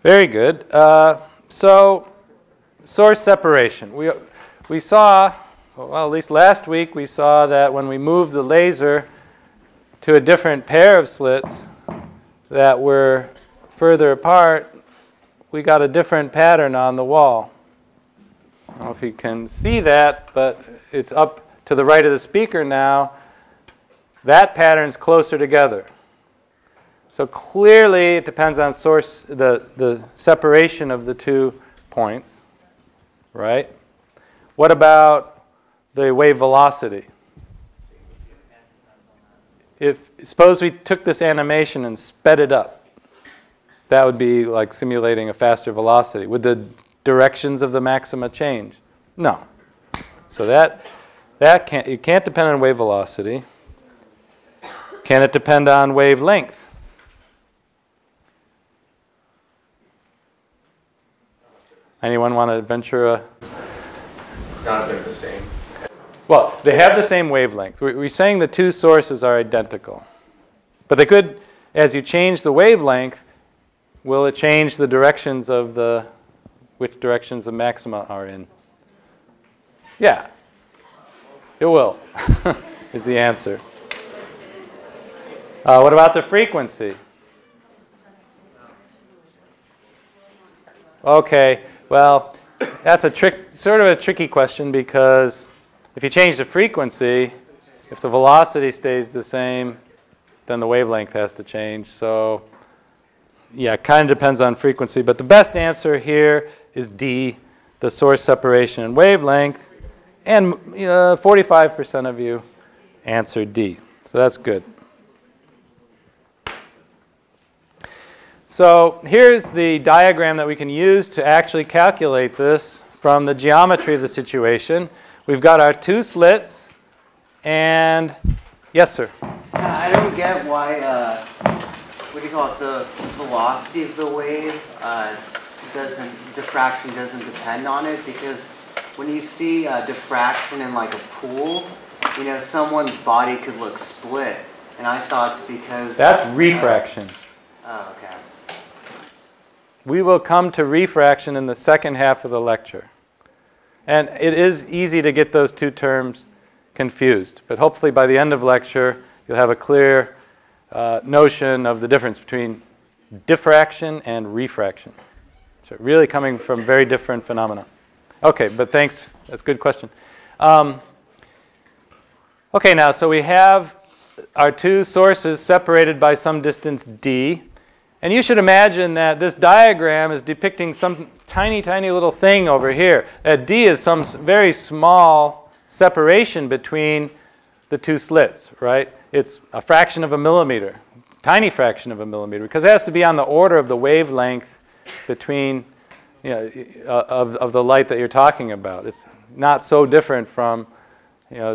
Very good. So source separation. We saw, well, at least last week, we saw that when we moved the laser to a different pair of slits that were further apart, we got a different pattern on the wall. I don't know if you can see that, but it's up to the right of the speaker now. That pattern's closer together. So clearly it depends on source, the separation of the 2 points, right? What about the wave velocity? Suppose we took this animation and sped it up. That would be like simulating a faster velocity. Would the directions of the maxima change? No. So it can't depend on wave velocity. Can it depend on wavelength? Anyone want to venture a? Not they're the same. Well, they have the same wavelength. We're saying the 2 sources are identical. But they could, as you change the wavelength, will it change the directions of which directions the maxima are in? Yeah, it will, is the answer. What about the frequency? Okay, well, that's sort of a tricky question, because if you change the frequency, if the velocity stays the same, then the wavelength has to change. So yeah, it kind of depends on frequency. But the best answer here is D, the source separation and wavelength. And 45% of you answered D. So that's good. So here's the diagram that we can use to actually calculate this from the geometry of the situation. We've got our 2 slits, and yes, sir? I don't get why, what do you call it, the velocity of the wave diffraction doesn't depend on it, because when you see diffraction in like a pool, someone's body could look split, and I thought it's because... That's refraction. Oh, okay. We will come to refraction in the second half of the lecture. And it is easy to get those 2 terms confused. But hopefully by the end of lecture, you'll have a clear notion of the difference between diffraction and refraction. So really coming from very different phenomena. Okay, but thanks. That's a good question. Okay, now, so we have our 2 sources separated by some distance d. And you should imagine that this diagram is depicting some tiny, tiny little thing over here. D is some very small separation between the 2 slits, right? It's a fraction of a millimeter, tiny fraction of a millimeter, because it has to be on the order of the wavelength between, of the light that you're talking about. It's not so different from,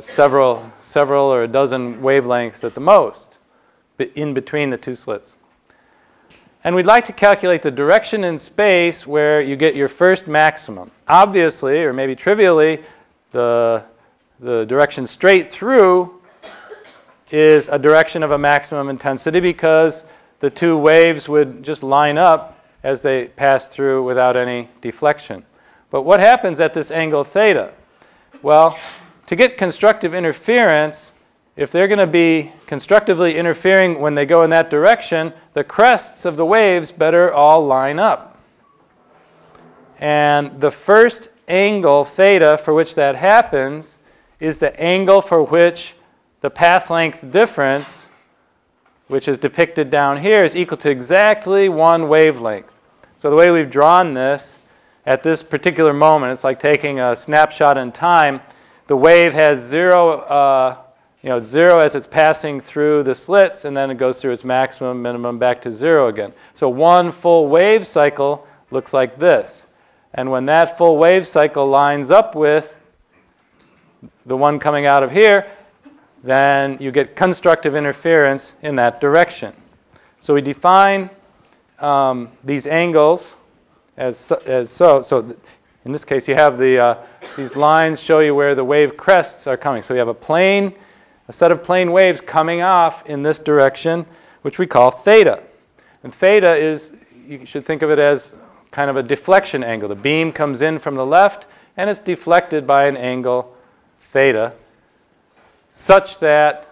several or a dozen wavelengths at the most, in between the 2 slits. And we'd like to calculate the direction in space where you get your first maximum. Obviously, or maybe trivially, the direction straight through is a direction of a maximum intensity, because the 2 waves would just line up as they pass through without any deflection. But what happens at this angle theta? Well, to get constructive interference, if they're going to be constructively interfering when they go in that direction, the crests of the waves better all line up. And the first angle, theta, for which that happens is the angle for which the path length difference, which is depicted down here, is equal to exactly 1 wavelength. So the way we've drawn this, at this particular moment, it's like taking a snapshot in time. The wave has 0 as it's passing through the slits, and then it goes through its maximum, minimum, back to 0 again. So 1 full wave cycle looks like this. And when that full wave cycle lines up with the one coming out of here, then you get constructive interference in that direction. So we define these angles as so. So in this case, you have these lines show you where the wave crests are coming. So you have a set of plane waves coming off in this direction, which we call theta. And theta is you should think of it as kind of a deflection angle. The beam comes in from the left, and it's deflected by an angle theta, such that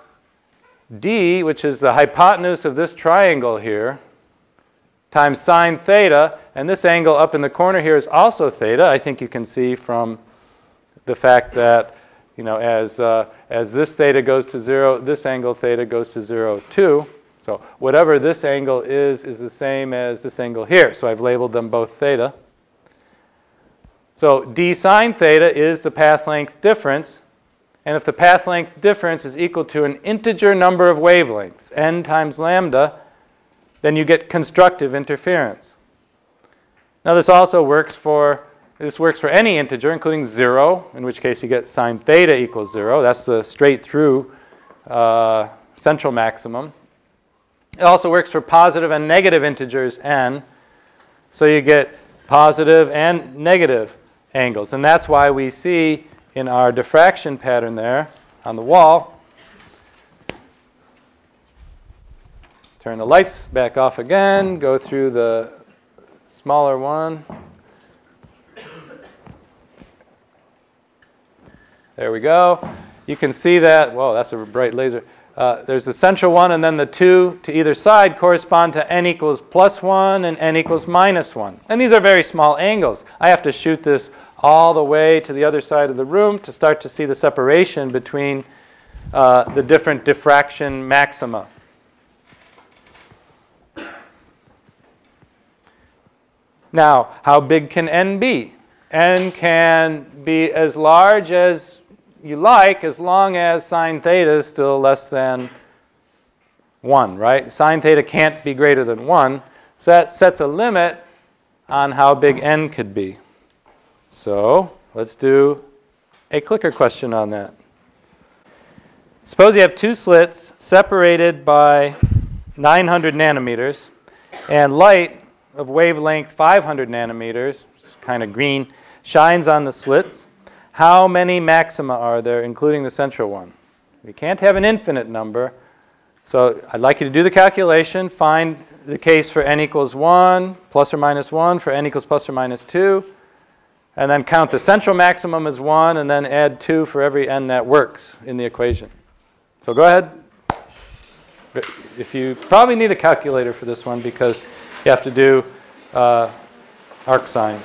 d, which is the hypotenuse of this triangle here, times sine theta, and this angle up in the corner here is also theta. I think you can see from the fact that, you know, as this theta goes to 0, this angle theta goes to 0 too. So whatever this angle is the same as this angle here. So I've labeled them both theta. So d sine theta is the path length difference. And if the path length difference is equal to an integer number of wavelengths, n times lambda, then you get constructive interference. Now this also works for any integer, including 0, in which case you get sine theta equals 0. That's the straight through central maximum. It also works for positive and negative integers n. So you get positive and negative angles. And that's why we see in our diffraction pattern there on the wall. Turn the lights back off again. Go through the smaller one. There we go. You can see that. Whoa, that's a bright laser. There's the central one, and then the two to either side correspond to n equals +1 and n equals -1. And these are very small angles. I have to shoot this all the way to the other side of the room to start to see the separation between the different diffraction maxima. Now, how big can n be? N can be as large as you like, as long as sine theta is still less than 1, right? Sine theta can't be greater than 1. So that sets a limit on how big n could be. So let's do a clicker question on that. Suppose you have two slits separated by 900 nanometers, and light of wavelength 500 nanometers, kind of green, shines on the slits. How many maxima are there, including the central one? You can't have an infinite number. So I'd like you to do the calculation, find the case for n equals 1, plus or minus 1, for n equals plus or minus 2, and then count the central maximum as 1, and then add 2 for every n that works in the equation. So go ahead. If you probably need a calculator for this one because you have to do arc sine.